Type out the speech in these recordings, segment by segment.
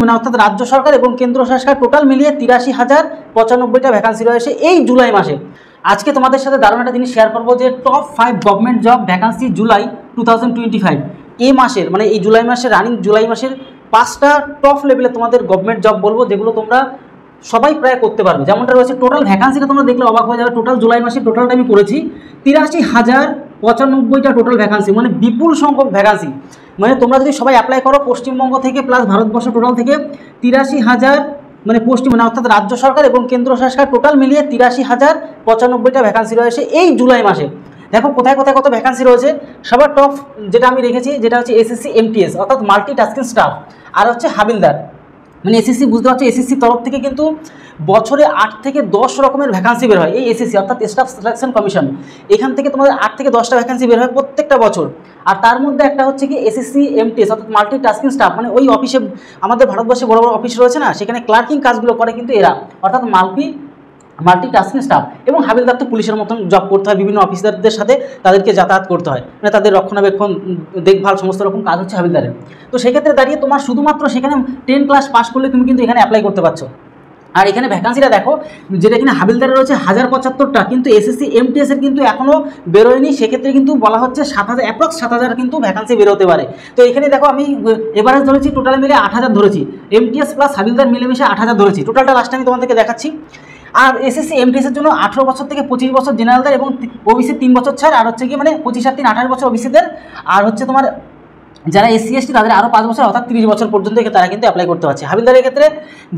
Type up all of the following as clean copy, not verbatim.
মানে অর্থাৎ রাজ্য সরকার এবং কেন্দ্র সরকার টোটাল মিলিয়ে ৮৩,০৯৫টা ভ্যাকান্সি রয়েছে এই জুলাই মাসে। আজকে তোমাদের সাথে দারুণ একটা জিনিস শেয়ার করবো যে top 5 government job vacancy July 2025 এই মাসের, মানে এই জুলাই মাসের রানিং জুলাই মাসের 5টা টপ লেভেলে তোমাদের গভর্নমেন্ট জব বলবো, যেগুলো তোমরা সবাই প্রায় করতে পারবে। যেমনটা রয়েছে টোটাল ভ্যাকান্সিটা তোমরা দেখলে অবাক হয়ে যাবে। টোটাল জুলাই মাসে টোটালটা আমি করেছি ৮৩,০৯৫টা টোটাল ভ্যাকান্সি, মানে বিপুল সংখ্যক ভ্যাকান্সি। মানে তোমরা যদি সবাই অ্যাপ্লাই করো পশ্চিমবঙ্গ থেকে প্লাস ভারতবর্ষ টোটাল থেকে ৮৩,০০০ মানে মানে অর্থাৎ রাজ্য সরকার এবং কেন্দ্র সরকার টোটাল মিলিয়ে ৮৩,০৯৫টা ভ্যাকান্সি রয়েছে এই জুলাই মাসে। দেখো কোথায় কোথায় কত ভ্যাকান্সি রয়েছে। সবার টপ যেটা আমি রেখেছি যেটা হচ্ছে এসএসসি এমটিএস অর্থাৎ মাল্টি টাস্কিং স্টাফ, আর হচ্ছে হাবিলদার। মানে এসএসসি বুঝতে পারছো, এসএসসির তরফ থেকে কিন্তু বছরে 8 থেকে 10 রকমের ভ্যাকান্সি বের হয়। এই এসএসসি অর্থাৎ স্টাফ সিলেকশন কমিশন, এখান থেকে তোমাদের 8 থেকে 10টা ভ্যাকান্সি বের হয় প্রত্যেকটা বছর। আর তার মধ্যে একটা হচ্ছে কি এসএসসি এমটিএস অর্থাৎ মাল্টি টাস্কিং স্টাফ, মানে ওই অফিসে আমাদের ভারতবর্ষে বড় বড় অফিস রয়েছে না, সেখানে ক্লার্কিং কাজগুলো করে কিন্তু এরা, অর্থাৎ মাল্টি টাস্কিং স্টাফ। এবং হাবিলদার তো পুলিশের মতন জব করতে হয়, বিভিন্ন অফিসারদের সাথে তাদেরকে যাতায়াত করতে হয়, মানে তাদের রক্ষণাবেক্ষণ দেখভাল সমস্ত রকম কাজ হচ্ছে হাবিলদারের। তো সেক্ষেত্রে দাঁড়িয়ে তোমার শুধুমাত্র সেখানে 10 ক্লাস পাস করলে তুমি কিন্তু এখানে অ্যাপ্লাই করতে পারছো। আর এখানে ভ্যাকান্সিটা দেখো, যেটা এখানে হাবিলদারে রয়েছে 1075টা, কিন্তু এসএসসি এমটিএস এর কিন্তু এখনও বেরোয়নি। সেক্ষেত্রে কিন্তু বলা হচ্ছে 7,000 অ্যাপ্রক্স 7,000 কিন্তু ভ্যাকান্সি বেরোতে পারে। তো এখানে দেখো আমি এভারেজ ধরেছি, টোটাল মিলে 8,000 ধরেছি, এমটিএস প্লাস হাবিলদার মিলেমিশে 8,000 ধরেছি। টোটালটা লাস্ট আমি তোমাদেরকে দেখাচ্ছি। আর এসএসসি এমটিএসের জন্য 18 বছর থেকে 25 বছর জেনারেলদের এবং ওবিসি 3 বছর ছাড়, আর হচ্ছে কি মানে 25 আর 3 28 বছর ওবিসিদের, আর হচ্ছে তোমার যারা এসসি এসটি তাদের আরও 5 বছর অর্থাৎ 30 বছর পর্যন্ত তারা কিন্তু অ্যাপ্লাই করতে পারছে। হাবিলদারের ক্ষেত্রে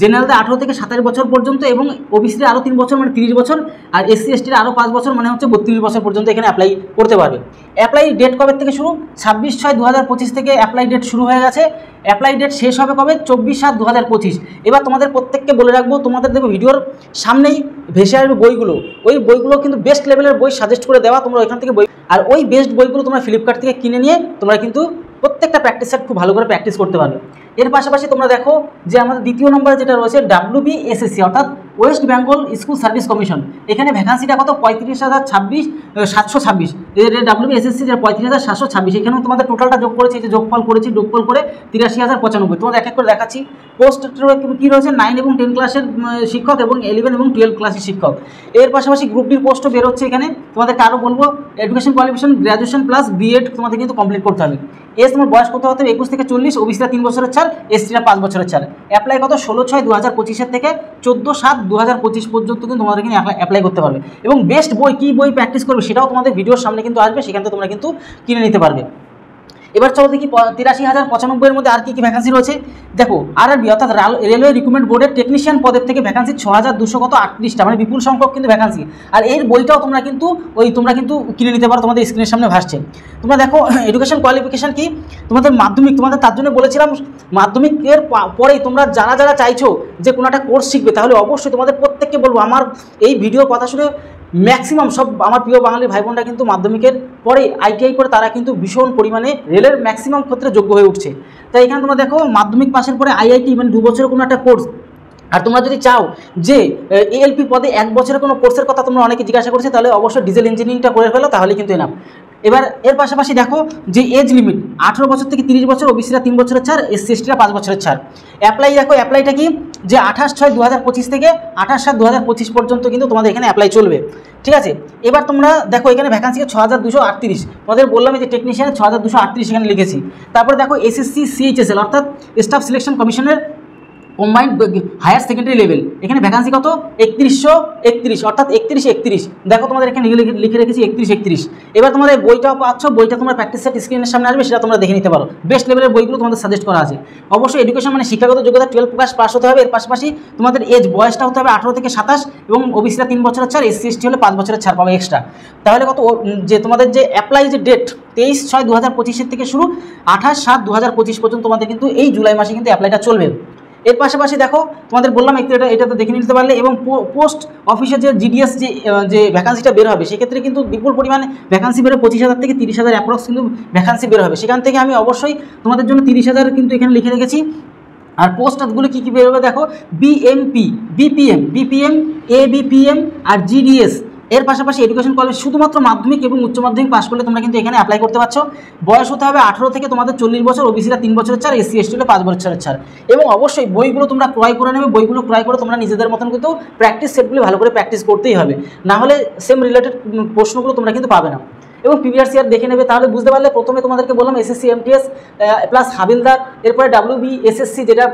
জেনারেলদের 18 থেকে 27 বছর পর্যন্ত এবং ওবিসিদের আরও 3 বছর মানে 30 বছর, আর এসসি এসটির আরও 5 বছর মানে হচ্ছে 32 বছর পর্যন্ত এখানে অ্যাপ্লাই করতে পারবে। অ্যাপ্লাই ডেট কবে থেকে শুরু? 26/6/2025 থেকে অ্যাপ্লাই ডেট শুরু হয়ে গেছে। অ্যাপ্লাই ডেট শেষ হবে কবে? 24/7/2025। এবার তোমাদের প্রত্যেককে বলে রাখবো, তোমাদের দেখো ভিডিওর সামনেই ভেসে আসবে বইগুলো, ওই বইগুলো কিন্তু বেস্ট লেভেলের বই সাজেস্ট করে দেওয়া, তোমরা ওইখান থেকে বই, আর ওই বেস্ট বইগুলো তোমরা ফ্লিপকার্ট থেকে কিনে নিয়ে তোমরা কিন্তু প্রত্যেকটা প্র্যাকটিস সেট খুব ভালো করে প্র্যাকটিস করতে পারবে। এর পাশাপাশি তোমরা দেখো যে আমাদের দ্বিতীয় নম্বরে যেটা রয়েছে WBSSC অর্থাৎ West Bengal school service commission, এখানে ভ্যাকান্সিটা কত? 35,726। WBSSC যেটা 35,726, এখানেও তোমাদের টোটালটা যোগ করেছি, যে যোগফল করেছি, যোগফল করে 83,095। তোমাদের এক এক করে দেখাচ্ছি। পোস্ট কী রয়েছে? 9 এবং 10 ক্লাসের শিক্ষক এবং 11 এবং 12 ক্লাসের শিক্ষক। এর পাশাপাশি গ্রুপ ডির পোস্টও বেরোচ্ছে এখানে। তোমাদেরকে আরও বলবো, education qualification graduation plus B Ed তোমাদের কিন্তু কমপ্লিট করতে হবে। তোমার বয়স কত হতে হবে? 21 থেকে 40, ওবিসিরা 3 বছরের ছাড়, এসটিরা 5 বছরের ছাড়। অ্যাপ্লাই কত? 16/6/2025 থেকে 14/7/2025 পর্যন্ত কিন্তু তোমাদের এখানে অ্যাপ্লাই করতে পারবে। এবং বেস্ট বই কী বই প্র্যাকটিস করবে সেটাও তোমাদের ভিডিওর সামনে কিন্তু আসবে, সেখান থেকে তোমরা কিন্তু কিনে নিতে পারবে। এবার চলো দেখি 83,095 মধ্যে আর কী কী ভ্যাকান্সি রয়েছে। দেখো আরআরবি অর্থাৎ রেলওয়ে রিক্রুটমেন্ট বোর্ডের টেকনিশিয়ান পদের থেকে ভ্যাকান্সি 6,238টা, মানে বিপুল সংখ্যক কিন্তু ভ্যাকান্সি। আর এর বইটাও তোমরা কিন্তু কিনে নিতে পারো, তোমাদের স্ক্রিনের সামনে ভাসছে। তোমরা দেখো এডুকেশন কোয়ালিফিকেশান কি, তোমাদের মাধ্যমিক, তোমাদের তার জন্য বলেছিলাম মাধ্যমিকের পরেই তোমরা যারা চাইছো যে কোনো একটা কোর্স শিখবে, তাহলে অবশ্যই তোমাদের প্রত্যেককে বলবো, আমার এই ভিডিও কথা শুনে ম্যাক্সিমাম সব আমার প্রিয় বাঙালি ভাই বোনরা কিন্তু মাধ্যমিকের পরে আইটিআই করে তারা কিন্তু ভীষণ পরিমাণে রেলের ম্যাক্সিমাম ক্ষেত্রে যোগ্য হয়ে উঠছে। তাই এখানে তোমরা দেখো মাধ্যমিক পাশের পরে আইআইটি মানে 2 বছরের কোনো একটা কোর্স, আর তোমরা যদি চাও যে এএলপি পদে 1 বছরের কোনো কোর্সের কথা তোমরা অনেকে জিজ্ঞাসা করছে, তাহলে অবশ্যই ডিজেল ইঞ্জিনিয়ারিংটা করে ফেলো, তাহলে কিন্তু এনাফ। এবার এর পাশাপাশি দেখো যে এজ লিমিট 18 বছর থেকে 30 বছর, ওবিসিরা 3 বছরের ছাড়, এসসি এসটিরা 5 বছরের ছাড়। অ্যাপ্লাই দেখো, অ্যাপ্লাইটা কি যে 28/6/2025 থেকে 28/7/2025 পর্যন্ত কিন্তু তোমাদের এখানে অ্যাপ্লাই চলবে। ঠিক আছে, এবার তোমরা দেখো এখানে ভ্যাকান্সি 6,238, তোমাদের বললাম যে টেকনিশিয়ান 6,238 এখানে লিখেছি। তারপরে দেখো এসএসসি সিএইচএসএল অর্থাৎ স্টাফ সিলেকশন কমিশনের কম্বাইন্ড হায়ার সেকেন্ডারি লেভেল, এখানে ভ্যাকান্সি কত? 3131 অর্থাৎ 3131। দেখো তোমাদের এখানে লিখে রেখেছি 3131। এবার তোমাদের বইটাও পাচ্ছ, বইটা তোমার প্র্যাকটিস সেট স্ক্রিনের সামনে আসবে, সেটা তোমরা দেখে নিতে পারো। বেস্ট লেভেলের বইগুলো তোমাদের সাজেস্ট করা আছে। অবশ্যই এডুকেশন মানে শিক্ষাগত যোগ্যতা 12 ক্লাস পাস হতে হবে। এর পাশাপাশি তোমাদের এজ বয়সটা হতে হবে 18 থেকে 27, এবং ওবিসিরা 3 বছরের ছাড়, এসসি এসটি হলে 5 বছরের ছাড় পাবে এক্সট্রা। তাহলে কত যে তোমাদের যে অ্যাপ্লাই যে ডেট 23/6/2025 থেকে শুরু 28/7/2025 পর্যন্ত তোমাদের কিন্তু এই জুলাই মাসে কিন্তু অ্যাপ্লাইটা চলবে। এর পাশাপাশি দেখো তোমাদের বললাম এটা তো দেখে নিতে পারলে, এবং পোস্ট অফিসে যে জিডিএস যে ভ্যাকান্সিটা বের হবে, সেক্ষেত্রে কিন্তু বিপুল পরিমাণে ভ্যাকান্সি বেরোবে। 25,000 থেকে 30,000 অ্যাপ্রক্স কিন্তু ভ্যাকান্সি বের হবে। সেখান থেকে আমি অবশ্যই তোমাদের জন্য 30,000 কিন্তু এখানে লিখে রেখেছি। আর পোস্টগুলো কী কী বেরোবে দেখো, বিএমপি, বিপিএম, এবিপিএম আর জিডিএস এর পাশাপাশি এডুকেশন কোয়ালিফিকেশন শুধুমাত্র মাধ্যমিক এবং উচ্চ মাধ্যমিক পাস করলে তোমরা কিন্তু এখানে অ্যাপ্লাই করতে পারছো। বয়স হতে হবে 18 থেকে তোমাদের 40 বছর, ওবিসিরা 3 বছরের ছাড়, এসসি এসটি হলে 5 বছরের ছাড়। এবং অবশ্যই বইগুলো তোমরা ক্রয় করে নেবে, বইগুলো ক্রয় করে তোমরা নিজেদের মতন কিন্তু প্র্যাকটিস সেটগুলি ভালো করে প্র্যাকটিস করতেই হবে, না হলে সেম রিলেটেড প্রশ্নগুলো তোমরা কিন্তু পাবে না। এবং প্রিভিয়াস ইয়ার দেখে নেবে, তাহলে বুঝতে পারলে। প্রথমে তোমাদেরকে বললাম এসএসসি এমটিএস প্লাস হাবিলদার, এরপরে WBSSC যেটা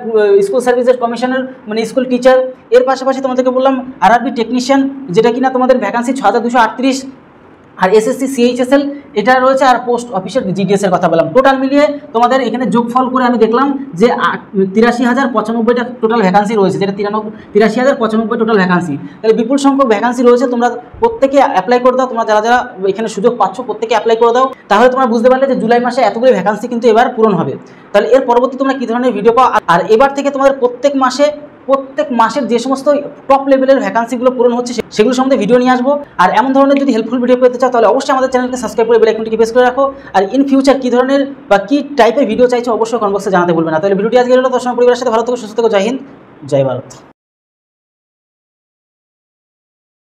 স্কুল সার্ভিসেস কমিশনের মানে স্কুল টিচার, এর পাশাপাশি তোমাদেরকে বললাম RRB টেকনিশিয়ান যেটা কিনা তোমাদের ভ্যাকান্সি 6238, আর এসএসসি CHSL এটা রয়েছে, আর পোস্ট অফিসের জিডিএসের কথা বললাম। টোটাল মিলিয়ে তোমাদের এখানে যোগফল করে আমি দেখলাম যে 83,095টা টোটাল ভ্যাকান্সি রয়েছে, যেটা 83,095 টোটাল ভ্যাকান্সি। তাহলে বিপুল সংখ্যক ভ্যাকান্সি রয়েছে, তোমরা প্রত্যেকে অ্যাপ্লাই করে দাও। তোমরা যারা যারা এখানে সুযোগ পাচ্ছ প্রত্যেকে অ্যাপ্লাই করে দাও, তাহলে তোমরা বুঝতে পারলে যে জুলাই মাসে এতগুলো ভ্যাকান্সি কিন্তু এবার পূরণ হবে। তাহলে এর পরবর্তী তোমরা কী ধরনের ভিডিও পাও, আর এবার থেকে তোমাদের প্রত্যেক মাসের যে সমস্ত টপ লেভেলের ভ্যাকান্সিগুলো পূরণ হচ্ছে সেগুলো সম্বন্ধে ভিডিও নিয়ে আসবো। আর এমন ধরনের যদি হেল্পফুল ভিডিও পেতে চাও তাহলে অবশ্যই আমাদের চ্যানেলকে সাবস্ক্রাইব করে বেল আইকনটিকে প্রেস করে রাখো। আর ইন ফিউচার কী ধরনের বা কী টাইপের ভিডিও চাইছো অবশ্যই কমেন্ট বক্সে জানাতে ভুলবে না। তাহলে ভিডিওটি আজকে হলো, তোর সঙ্গে পরিবারের সাথে ভালো থেকো, সুস্থ থেকো। জয় হিন্দ, জয় ভারত।